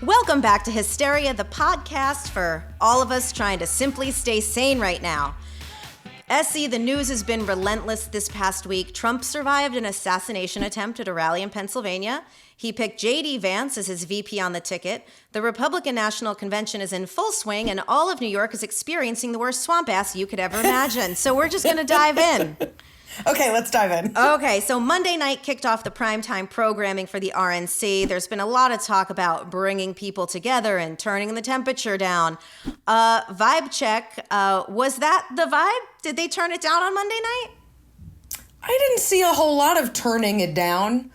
Welcome back to Hysteria, the podcast for all of us trying to simply stay sane right now. Essie, the news has been relentless this past week. Trump survived an assassination attempt at a rally in Pennsylvania. He picked JD Vance as his VP on the ticket. The Republican National Convention is in full swing, and all of New York is experiencing the worst swamp ass you could ever imagine. So we're just going to dive in. Okay, let's dive in. Okay, so Monday night kicked off the primetime programming for the RNC. There's been a lot of talk about bringing people together and turning the temperature down. Vibe check, was that the vibe? Did they turn it down on Monday night? I didn't see a whole lot of turning it down.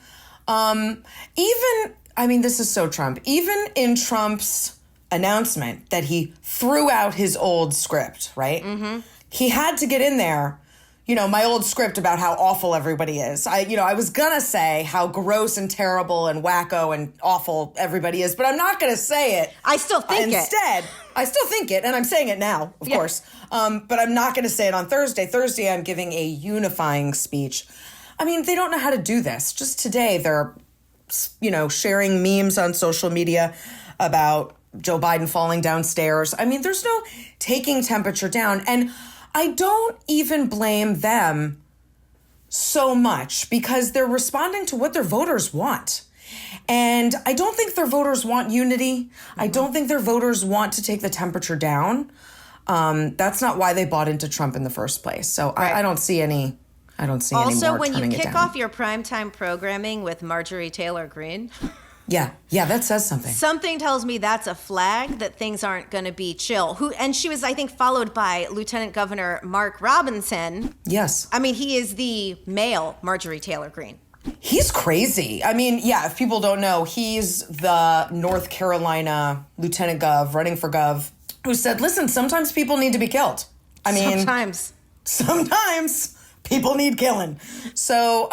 This is so Trump. Even in Trump's announcement that he threw out his old script, right? Mm-hmm. He had to get in there. You know, my old script about how awful everybody is. I was gonna say how gross and terrible and wacko and awful everybody is, but I'm not gonna say it. I still think it. Instead, I still think it, and I'm saying it now, of course. But I'm not gonna say it on Thursday. Thursday, I'm giving a unifying speech. I mean, they don't know how to do this. Just today, they're, sharing memes on social media about Joe Biden falling downstairs. I mean, there's no taking temperature down. And I don't even blame them so much because they're responding to what their voters want. And I don't think their voters want unity. Mm-hmm. I don't think their voters want to take the temperature down. That's not why they bought into Trump in the first place. So right. I don't see any more Also, when you kick down. off your primetime programming with Marjorie Taylor Greene. Yeah, that says something. Something tells me that's a flag that things aren't going to be chill. And she was, I think, followed by Lieutenant Governor Mark Robinson. Yes. I mean, he is the male Marjorie Taylor Greene. He's crazy. I mean, yeah, if people don't know, he's the North Carolina Lieutenant Gov, running for Gov, who said, listen, sometimes people need to be killed. Sometimes people need killing. So,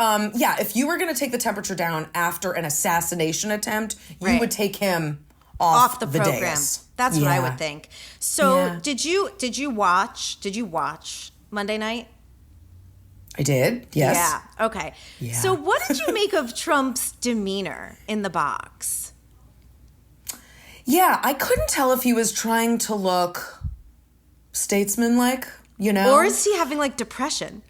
if you were going to take the temperature down after an assassination attempt, you would take him off the program. Dais. That's what I would think. So, did you watch Monday night? I did. Yes. Yeah. Okay. Yeah. So, what did you make of Trump's demeanor in the box? Yeah, I couldn't tell if he was trying to look statesman-like, Or is he having depression?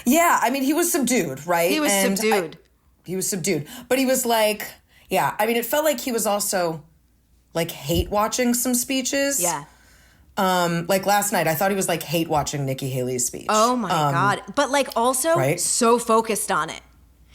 Yeah, I mean, he was subdued, right? He was subdued. He was subdued. But he was it felt like he was also, hate watching some speeches. Yeah. Last night, I thought he was, hate watching Nikki Haley's speech. Oh, my God. But, also so focused on it.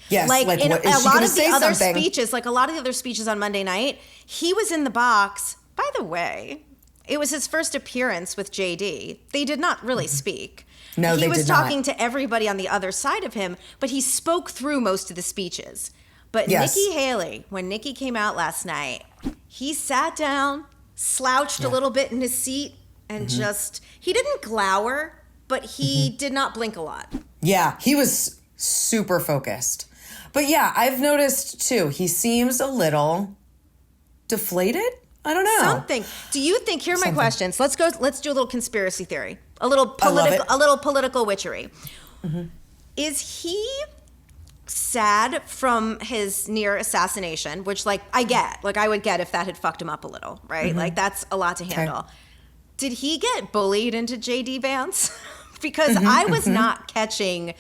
Yes. In what, a lot of the other something? speeches, a lot of the other speeches on Monday night, he was in the box. By the way, it was his first appearance with JD. They did not really speak. No, they did not. He was talking to everybody on the other side of him, but he spoke through most of the speeches. But Nikki Haley, when Nikki came out last night, he sat down, slouched a little bit in his seat, and he didn't glower, but he did not blink a lot. Yeah, he was super focused. But yeah, I've noticed too, he seems a little deflated. I don't know. Something. Do you think, here are my questions. Let's do a little conspiracy theory. A little political witchery. Mm-hmm. Is he sad from his near assassination, which I get. I would get if that had fucked him up a little, right? Mm-hmm. That's a lot to handle. Okay. Did he get bullied into JD Vance? Because I was not catching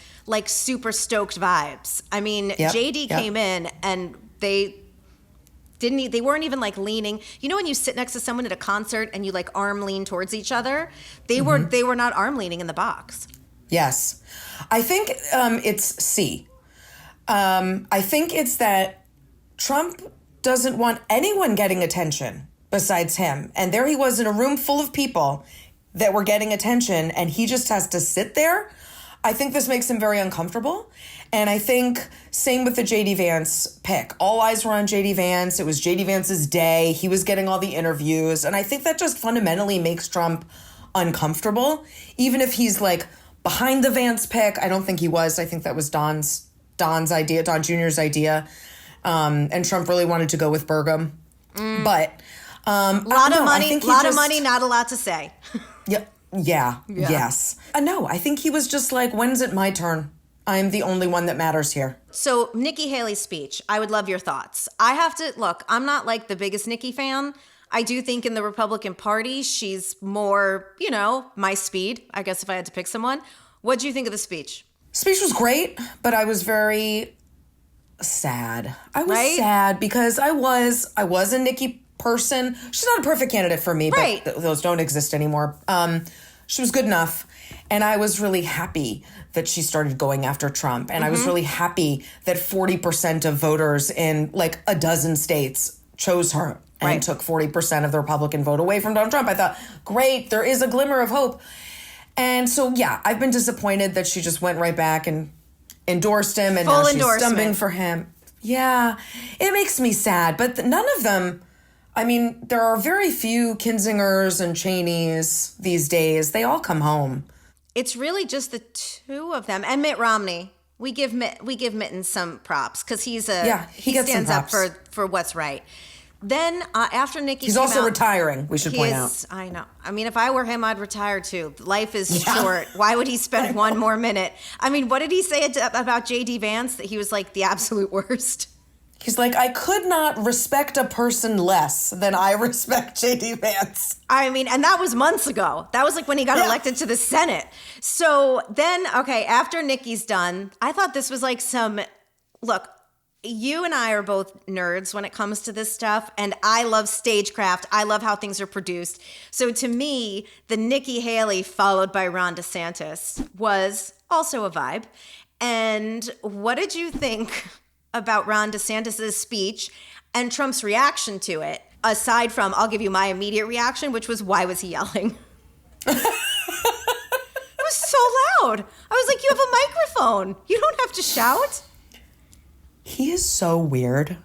super stoked vibes. I mean, JD came in and they weren't even leaning. You know when you sit next to someone at a concert and you arm lean towards each other? They were not arm leaning in the box. Yes. I think it's C. I think it's that Trump doesn't want anyone getting attention besides him. And there he was in a room full of people that were getting attention and he just has to sit there. I think this makes him very uncomfortable. And I think same with the JD Vance pick. All eyes were on JD Vance. It was JD Vance's day. He was getting all the interviews. And I think that just fundamentally makes Trump uncomfortable. Even if he's behind the Vance pick, I don't think he was. I think that was Don's idea, Don Jr.'s idea. And Trump really wanted to go with Burgum. But a lot of money, not a lot to say. Yes. No, I think he was just when's it my turn? I'm the only one that matters here. So Nikki Haley's speech, I would love your thoughts. I have to, look, I'm not like the biggest Nikki fan. I do think in the Republican Party, she's more, my speed, I guess if I had to pick someone. What do you think of the speech? Speech was great, but I was very sad. I was sad because I was a Nikki person. She's not a perfect candidate for me, but those don't exist anymore. She was good enough. And I was really happy that she started going after Trump. And I was really happy that 40% of voters in like a dozen states chose her and took 40% of the Republican vote away from Donald Trump. I thought, great, there is a glimmer of hope. And so, yeah, I've been disappointed that she just went right back and endorsed him. And now she's stumping for him. Yeah, it makes me sad. But none of them, I mean, there are very few Kinzingers and Cheneys these days. They all come home. It's really just the two of them. And Mitt Romney. We give Mitten some props because he stands up for what's right. Then after Nikki he's also retiring, we should point out. I know. I mean, if I were him, I'd retire too. Life is short. Why would he spend one more minute? I mean, what did he say about JD Vance? That he was like the absolute worst? He's like, I could not respect a person less than I respect JD Vance. I mean, and that was months ago. That was like when he got elected to the Senate. So then, okay, after Nikki's done, I thought this was like look, you and I are both nerds when it comes to this stuff, and I love stagecraft. I love how things are produced. So to me, the Nikki Haley followed by Ron DeSantis was also a vibe. And what did you think about Ron DeSantis' speech and Trump's reaction to it? Aside from, I'll give you my immediate reaction, which was, why was he yelling? It was so loud. I was like, you have a microphone. You don't have to shout. He is so weird.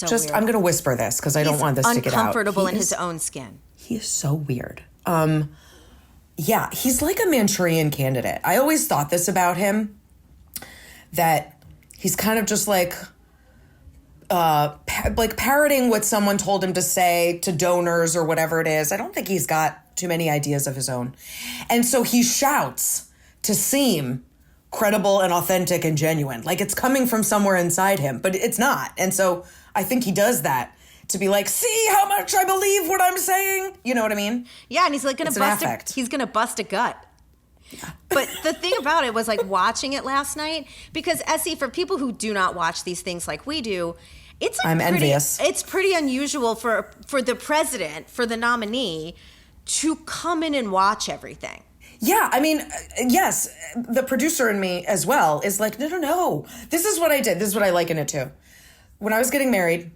Weird. I'm going to whisper this because I don't want this to get out. He's uncomfortable in his own skin. He is so weird. Yeah, he's like a Manchurian candidate. I always thought this about him, that he's kind of just like parroting what someone told him to say to donors or whatever it is. I don't think he's got too many ideas of his own. And so he shouts to seem credible and authentic and genuine. Like it's coming from somewhere inside him, but it's not. And so I think he does that to be like, see how much I believe what I'm saying? You know what I mean? Yeah, and he's like going to he's going to bust a gut. Yeah. But the thing about it was like watching it last night, because Essie, for people who do not watch these things like we do, I'm envious. It's pretty unusual for the president, for the nominee, to come in and watch everything. Yeah, I mean, yes, the producer in me as well is like, no. This is what I did. This is what I liken it to. When I was getting married,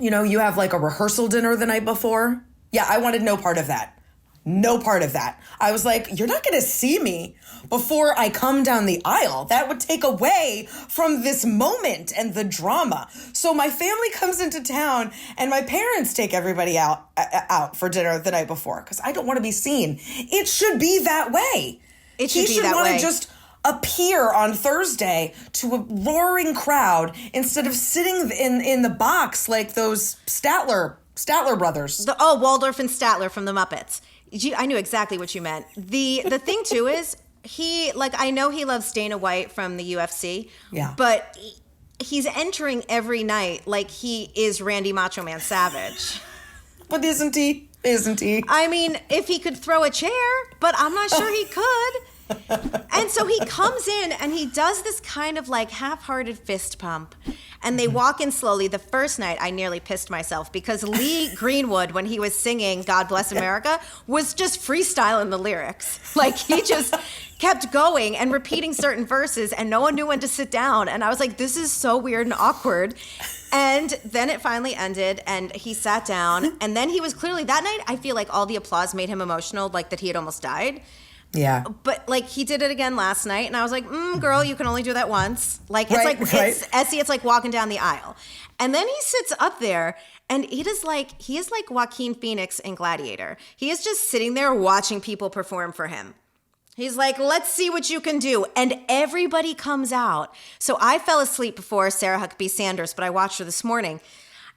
you have like a rehearsal dinner the night before. Yeah, I wanted no part of that. No part of that. I was like, you're not going to see me before I come down the aisle. That would take away from this moment and the drama. So my family comes into town and my parents take everybody out for dinner the night before because I don't want to be seen. It should be that way. He should want to just appear on Thursday to a roaring crowd instead of sitting in the box like those Statler brothers. Waldorf and Statler from the Muppets. I knew exactly what you meant. The thing too is I know he loves Dana White from the UFC. Yeah. But he's entering every night like he is Randy Macho Man Savage. But isn't he? I mean, if he could throw a chair, but I'm not sure he could. And so he comes in and he does this kind of like half-hearted fist pump. And they walk in slowly. The first night, I nearly pissed myself because Lee Greenwood, when he was singing God Bless America, was just freestyling the lyrics. Like, he just kept going and repeating certain verses, and no one knew when to sit down. And I was like, this is so weird and awkward. And then it finally ended, and he sat down. And then he was clearly, that night, I feel like all the applause made him emotional, like that he had almost died. Yeah. But like he did it again last night and I was like, girl, you can only do that once. Like it's Essie, it's like walking down the aisle. And then he sits up there and he is like Joaquin Phoenix in Gladiator. He is just sitting there watching people perform for him. He's like, let's see what you can do. And everybody comes out. So I fell asleep before Sarah Huckabee Sanders, but I watched her this morning.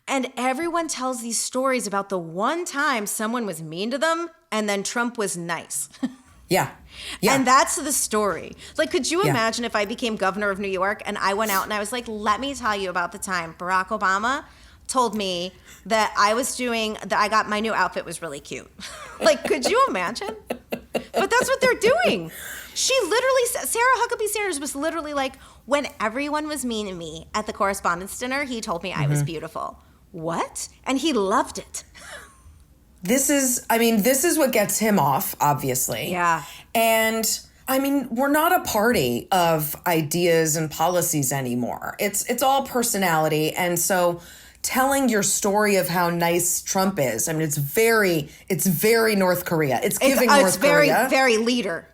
And everyone tells these stories about the one time someone was mean to them and then Trump was nice. Yeah. Yeah. And that's the story. Like, could you imagine if I became governor of New York and I went out and I was like, let me tell you about the time Barack Obama told me that I got my new outfit was really cute. Like, could you imagine? But that's what they're doing. She literally, Sarah Huckabee Sanders was literally like, when everyone was mean to me at the correspondence dinner, he told me I was beautiful. What? And he loved it. This is what gets him off, obviously. Yeah. And I mean, we're not a party of ideas and policies anymore. It's all personality. And so telling your story of how nice Trump is, I mean, it's very North Korea. It's giving North Korea. It's very leader.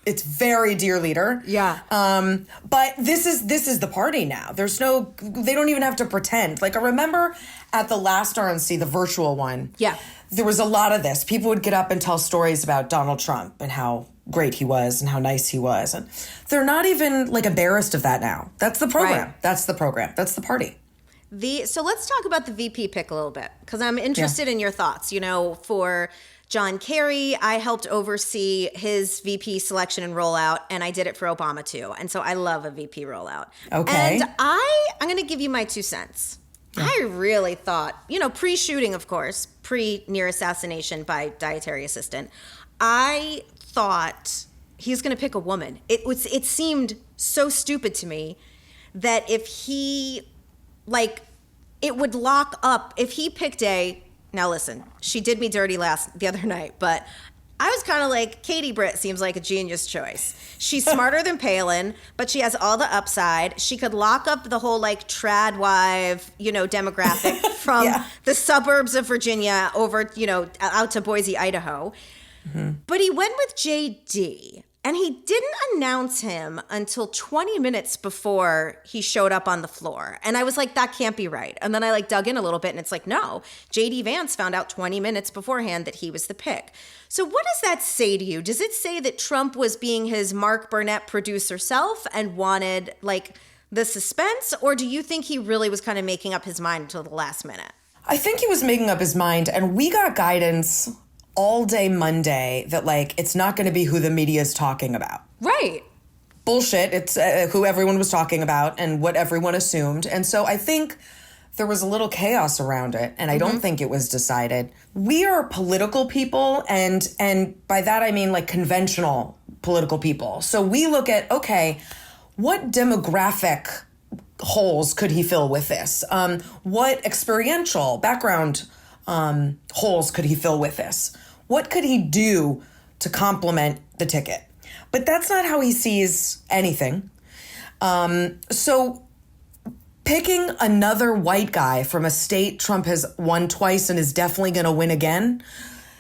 It's very dear leader. Yeah. But this is the party now. They don't even have to pretend. Like, I remember at the last RNC, the virtual one. Yeah. There was a lot of this. People would get up and tell stories about Donald Trump and how great he was and how nice he was. And they're not even like embarrassed of that now. That's the program. Right. That's the program. That's the party. So let's talk about the VP pick a little bit, because I'm interested in your thoughts. You know, for John Kerry, I helped oversee his VP selection and rollout, and I did it for Obama too. And so I love a VP rollout. Okay. And I'm going to give you my 2 cents. Yeah. I really thought, you know, pre-shooting, of course, pre-near assassination by dietary assistant, I thought he's going to pick a woman. It seemed so stupid to me that if he, like, it would lock up, if he picked now listen, she did me dirty the other night, but I was kind of like, Katie Britt seems like a genius choice. She's smarter than Palin, but she has all the upside. She could lock up the whole like trad wife, you know, demographic from the suburbs of Virginia over, you know, out to Boise, Idaho. Mm-hmm. But he went with JD, and he didn't announce him until 20 minutes before he showed up on the floor. And I was like, that can't be right. And then I like dug in a little bit, and it's like, no, JD Vance found out 20 minutes beforehand that he was the pick. So what does that say to you? Does it say that Trump was being his Mark Burnett producer self and wanted like the suspense? Or do you think he really was kind of making up his mind until the last minute? I think he was making up his mind, and we got guidance all day Monday that like it's not going to be who the media is talking about. Right. Bullshit. It's who everyone was talking about and what everyone assumed. And so I think there was a little chaos around it, and I don't think it was decided. We are political people, and by that I mean like conventional political people. So we look at, okay, what demographic holes could he fill with this? What experiential background holes could he fill with this? What could he do to complement the ticket? But that's not how he sees anything. So picking another white guy from a state Trump has won twice and is definitely going to win again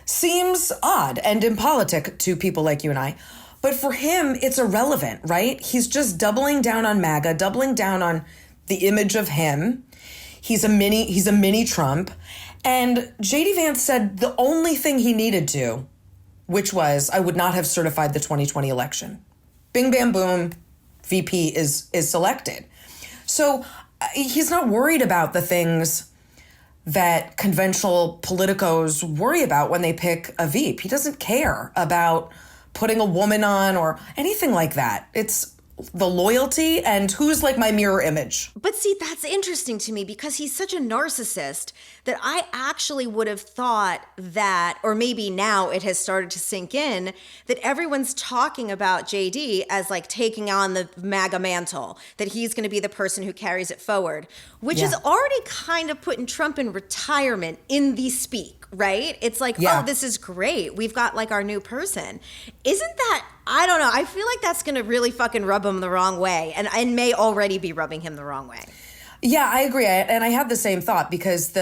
seems odd and impolitic to people like you and I. But for him, it's irrelevant, right? He's just doubling down on MAGA, doubling down on the image of him. He's a mini Trump. And JD Vance said the only thing he needed to, which was, I would not have certified the 2020 election. Bing, bam, boom, VP is selected. So he's not worried about the things that conventional politicos worry about when they pick a VP. He doesn't care about putting a woman on or anything like that. It's the loyalty and who's like my mirror image. But see, that's interesting to me because he's such a narcissist that I actually would have thought that, or maybe now it has started to sink in, that everyone's talking about JD as like taking on the MAGA mantle, that he's going to be the person who carries it forward, which is already kind of putting Trump in retirement in the speak, right? It's like, oh, this is great. We've got like our new person. Isn't that, I don't know. I feel like that's going to really fucking rub him the wrong way and may already be rubbing him the wrong way. Yeah, I agree. And I had the same thought because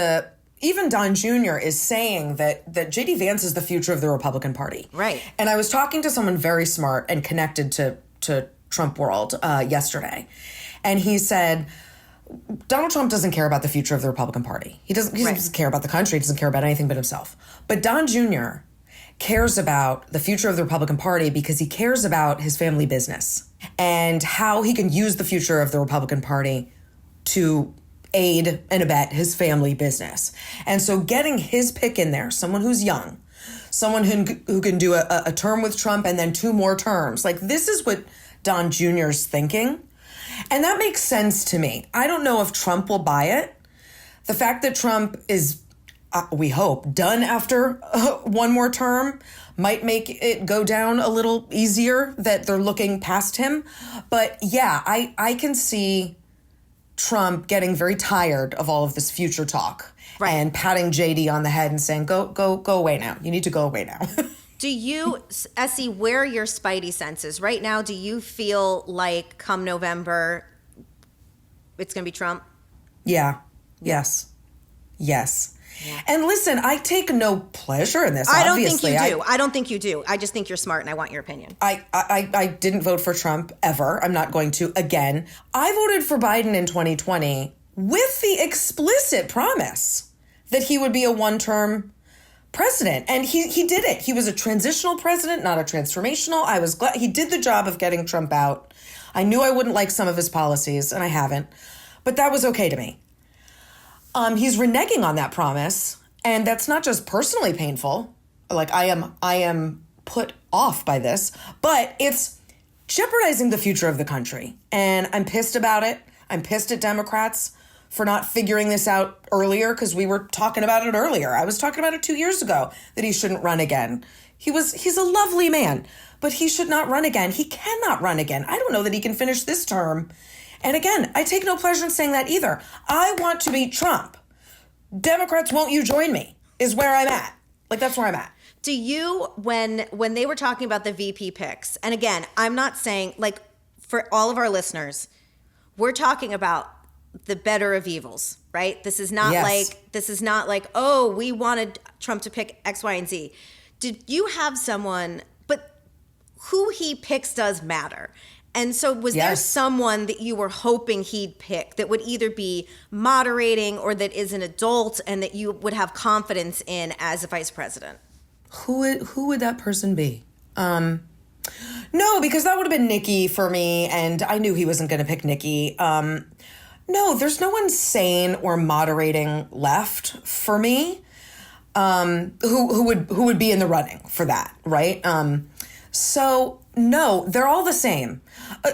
even Don Jr. is saying that JD Vance is the future of the Republican Party. Right. And I was talking to someone very smart and connected to Trump world yesterday. And he said, Donald Trump doesn't care about the future of the Republican Party. He doesn't care about the country. He doesn't care about anything but himself. But Don Jr. cares about the future of the Republican Party because he cares about his family business and how he can use the future of the Republican Party to aid and abet his family business. And so getting his pick in there, someone who's young, someone who can do a term with Trump and then 2 more terms. Like, this is what Don Jr.'s thinking. And that makes sense to me. I don't know if Trump will buy it. The fact that Trump is, we hope, done after 1 more term might make it go down a little easier that they're looking past him. But yeah, I can see Trump getting very tired of all of this future talk. Right. And patting JD on the head and saying, go away now. You need to go away now. Do you, Essie, where are your spidey senses? Right now, do you feel like come November, it's going to be Trump? Yeah. Yes. Yes. Yeah. And listen, I take no pleasure in this, I don't think you do. I don't think you do. I just think you're smart, and I want your opinion. I didn't vote for Trump ever. I'm not going to again. I voted for Biden in 2020 with the explicit promise that he would be a 1-term president. And he did it. He was a transitional president, not a transformational. I was glad he did the job of getting Trump out. I knew I wouldn't like some of his policies, and I haven't. But that was okay to me. He's reneging on that promise, and that's not just personally painful. Like, I am put off by this, but it's jeopardizing the future of the country. And I'm pissed about it. I'm pissed at Democrats for not figuring this out earlier, because we were talking about it earlier. I was talking about it 2 years ago, that he shouldn't run again. He's a lovely man, but he should not run again. He cannot run again. I don't know that he can finish this term. And again, I take no pleasure in saying that either. I want to beat Trump. Democrats, won't you join me, is where I'm at. Like, that's where I'm at. Do you, when they were talking about the VP picks, and again, I'm not saying, like, for all of our listeners, we're talking about the better of evils, right? This is not like, oh, we wanted Trump to pick X, Y, and Z. Did you have someone, but who he picks does matter. And so was there someone that you were hoping he'd pick that would either be moderating or that is an adult and that you would have confidence in as a vice president? Who would that person be? No, because that would have been Nikki for me, and I knew he wasn't going to pick Nikki. No, there's no one sane or moderating left for me who would be in the running for that, right? So no, they're all the same.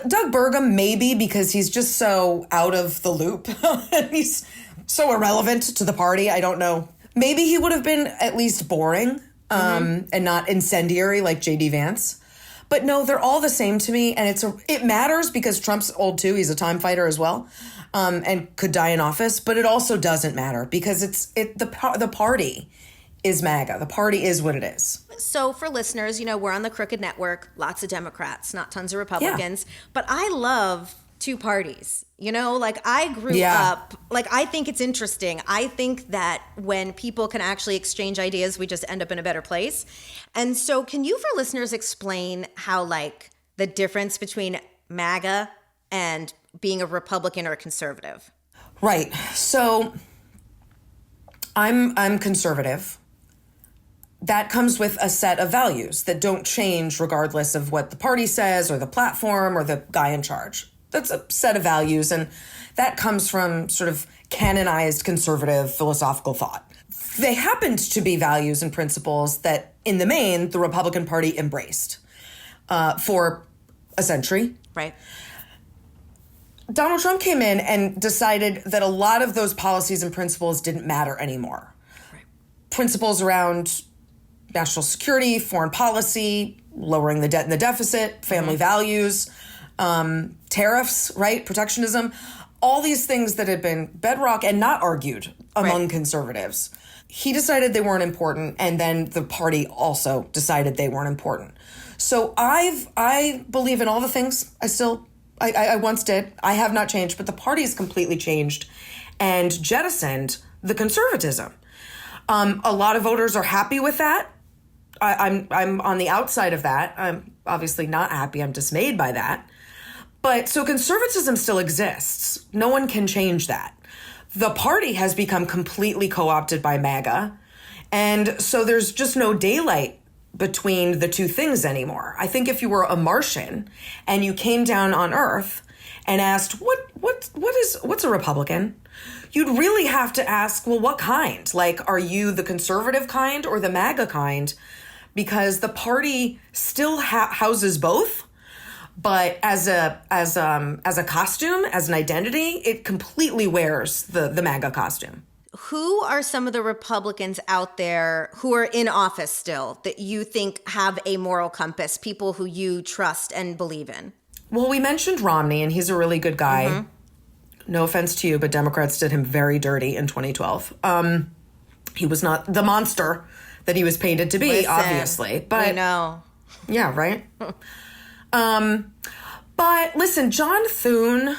Doug Burgum, maybe, because he's just so out of the loop and he's so irrelevant to the party. I don't know. Maybe he would have been at least boring and not incendiary like JD Vance. But no, they're all the same to me, and it matters because Trump's old too. He's a time fighter as well, and could die in office. But it also doesn't matter because the party is MAGA. The party is what it is. So for listeners, we're on the Crooked Network. Lots of Democrats, not tons of Republicans. Yeah. But I love two parties. Like I grew up, like I think it's interesting. I think that when people can actually exchange ideas, we just end up in a better place. And so can you, for listeners, explain how like the difference between MAGA and being a Republican or a conservative? Right. So I'm conservative. That comes with a set of values that don't change regardless of what the party says or the platform or the guy in charge. That's a set of values, and that comes from sort of canonized conservative philosophical thought. They happened to be values and principles that, in the main, the Republican Party embraced for a century. Right. Donald Trump came in and decided that a lot of those policies and principles didn't matter anymore. Right. Principles around national security, foreign policy, lowering the debt and the deficit, family values, tariffs, right? Protectionism, all these things that had been bedrock and not argued among conservatives. He decided they weren't important, and then the party also decided they weren't important. So I believe in all the things I once did. I have not changed, but the party has completely changed and jettisoned the conservatism. A lot of voters are happy with that. I'm on the outside of that. I'm obviously not happy. I'm dismayed by that. But so conservatism still exists. No one can change that. The party has become completely co-opted by MAGA. And so there's just no daylight between the two things anymore. I think if you were a Martian and you came down on Earth and asked, what's a Republican? You'd really have to ask, well, what kind? Like, are you the conservative kind or the MAGA kind? because the party still houses both, but as a costume, as an identity, it completely wears the MAGA costume. Who are some of the Republicans out there who are in office still that you think have a moral compass, people who you trust and believe in? Well, we mentioned Romney, and he's a really good guy. Mm-hmm. No offense to you, but Democrats did him very dirty in 2012. He was not the monster that he was painted to be, obviously. But I know. Yeah, right? But listen, John Thune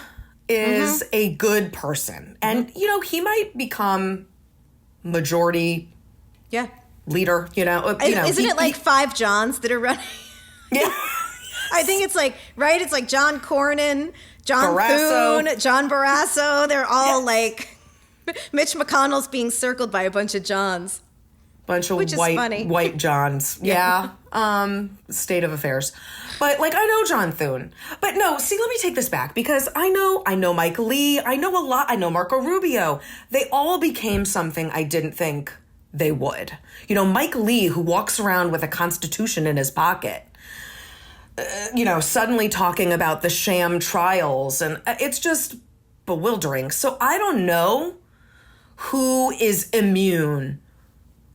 is a good person. And, he might become majority leader, Isn't it like 5 Johns that are running? Yeah. I think it's like, right? It's like John Cornyn, John Barrasso. Thune, John Barrasso. They're all like, Mitch McConnell's being circled by a bunch of Johns. Bunch of white Johns. Yeah. State of affairs. But I know John Thune. But no, see, let me take this back, because I know Mike Lee. I know a lot. I know Marco Rubio. They all became something I didn't think they would. Mike Lee, who walks around with a constitution in his pocket, suddenly talking about the sham trials, and it's just bewildering. So I don't know who is immune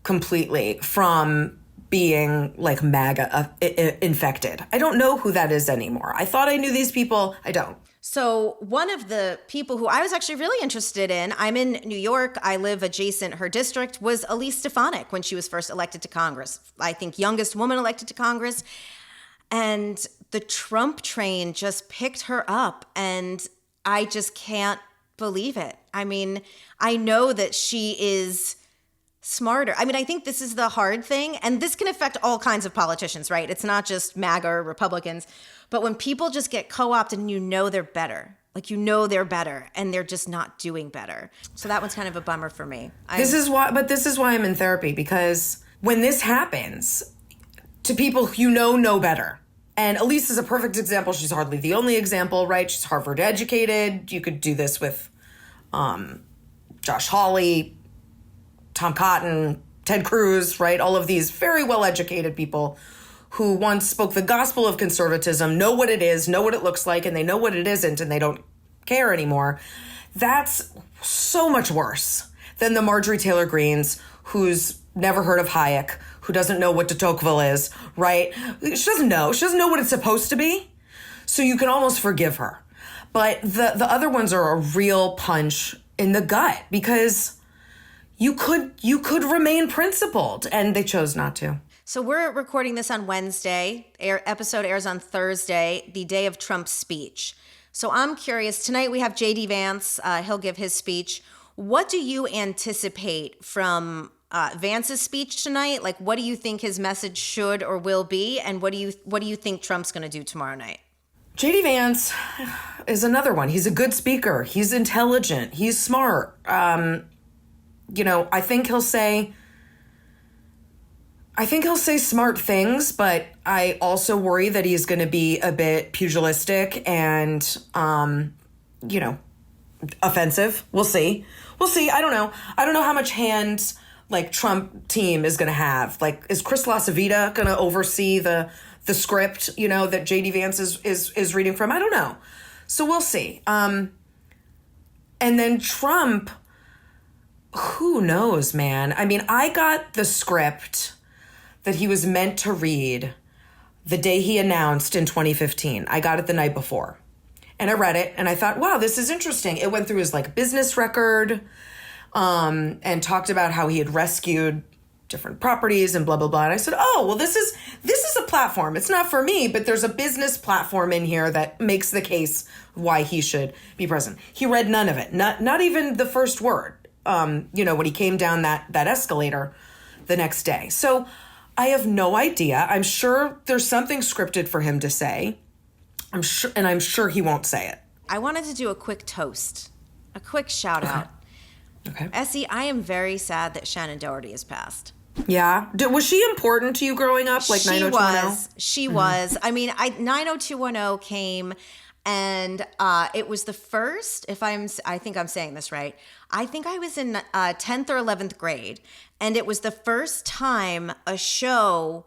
completely from being MAGA infected. I don't know who that is anymore. I thought I knew these people. I don't. So one of the people who I was actually really interested in, I'm in New York, I live adjacent her district, was Elise Stefanik when she was first elected to Congress. I think youngest woman elected to Congress. And the Trump train just picked her up, and I just can't believe it. I mean, I know that she is smarter. I mean, I think this is the hard thing, and this can affect all kinds of politicians, right? It's not just MAGA or Republicans, but when people just get co-opted and they're better, they're better, and they're just not doing better. So that one's kind of a bummer for me. This is why I'm in therapy, because when this happens to people know better, and Elise is a perfect example. She's hardly the only example, right? She's Harvard educated. You could do this with Josh Hawley, Tom Cotton, Ted Cruz, right? All of these very well-educated people who once spoke the gospel of conservatism, know what it is, know what it looks like, and they know what it isn't, and they don't care anymore. That's so much worse than the Marjorie Taylor Greenes, who's never heard of Hayek, who doesn't know what de Tocqueville is, right? She doesn't know. She doesn't know what it's supposed to be. So you can almost forgive her. But the other ones are a real punch in the gut, because you could remain principled, and they chose not to. So we're recording this on Wednesday. Episode airs on Thursday, the day of Trump's speech. So I'm curious. Tonight we have JD Vance. He'll give his speech. What do you anticipate from Vance's speech tonight? What do you think his message should or will be, and what do you think Trump's going to do tomorrow night? JD Vance is another one. He's a good speaker. He's intelligent. He's smart. I think he'll say smart things, but I also worry that he's going to be a bit pugilistic and, offensive. We'll see. I don't know. I don't know how much hand Trump team is going to have. Is Chris LaCivita going to oversee the script, that JD Vance is reading from? I don't know. So we'll see. And then Trump, who knows, man? I mean, I got the script that he was meant to read the day he announced in 2015. I got it the night before. And I read it, and I thought, wow, this is interesting. It went through his business record, and talked about how he had rescued different properties and blah, blah, blah. And I said, oh, well, this is a platform. It's not for me, but there's a business platform in here that makes the case why he should be president. He read none of it, not even the first word, when he came down that escalator the next day. So I have no idea. I'm sure there's something scripted for him to say. I'm sure he won't say it. I wanted to do a quick toast, a quick shout out. Okay. Essie, I am very sad that Shannen Doherty has passed. Yeah. Was she important to you growing up? 90210? She was. I mean, 90210 came, and it was the first, I think I'm saying this right. I think I was in 10th or 11th grade, and it was the first time a show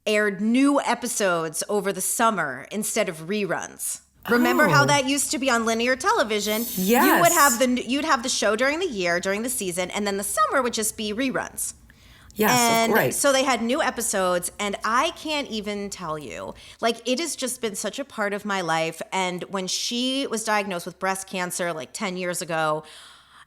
aired new episodes over the summer instead of reruns. Remember how that used to be on linear television? Yes. You'd have the show during the year, during the season, and then the summer would just be reruns. Yes, and right. so they had new episodes, and I can't even tell you. Like, it has just been such a part of my life. And when she was diagnosed with breast cancer like 10 years ago,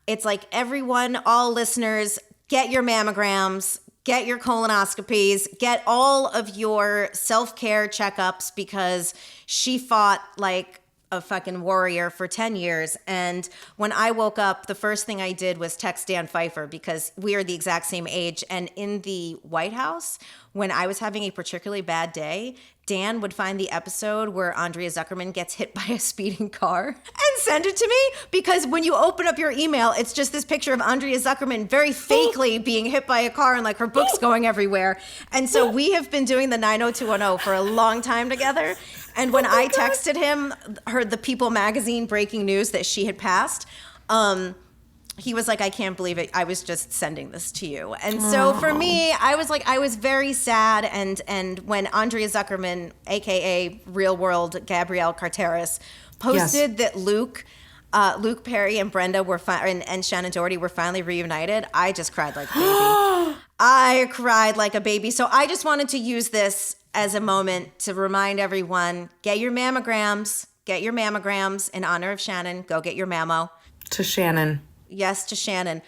it's like, everyone, all listeners, get your mammograms, get your colonoscopies, get all of your self-care checkups, because she fought like a fucking warrior for 10 years. And when I woke up, the first thing I did was text Dan Pfeiffer, because we are the exact same age. And in the White House, when I was having a particularly bad day, Dan would find the episode where Andrea Zuckerman gets hit by a speeding car and send it to me, because when you open up your email, it's just this picture of Andrea Zuckerman very fakely being hit by a car and like her book's going everywhere. And so we have been doing the 90210 for a long time together. And when I texted him the People magazine breaking news that she had passed, he was like, I can't believe it. I was just sending this to you. And so for me, I was very sad. And when Andrea Zuckerman, AKA Real World Gabrielle Carteris, posted that Luke Perry and Brenda were and Shannen Doherty were finally reunited, I just cried like a baby. I cried like a baby. So I just wanted to use this as a moment to remind everyone, get your mammograms in honor of Shannen. Go get your mammo. To Shannen. Yes, to Shannen.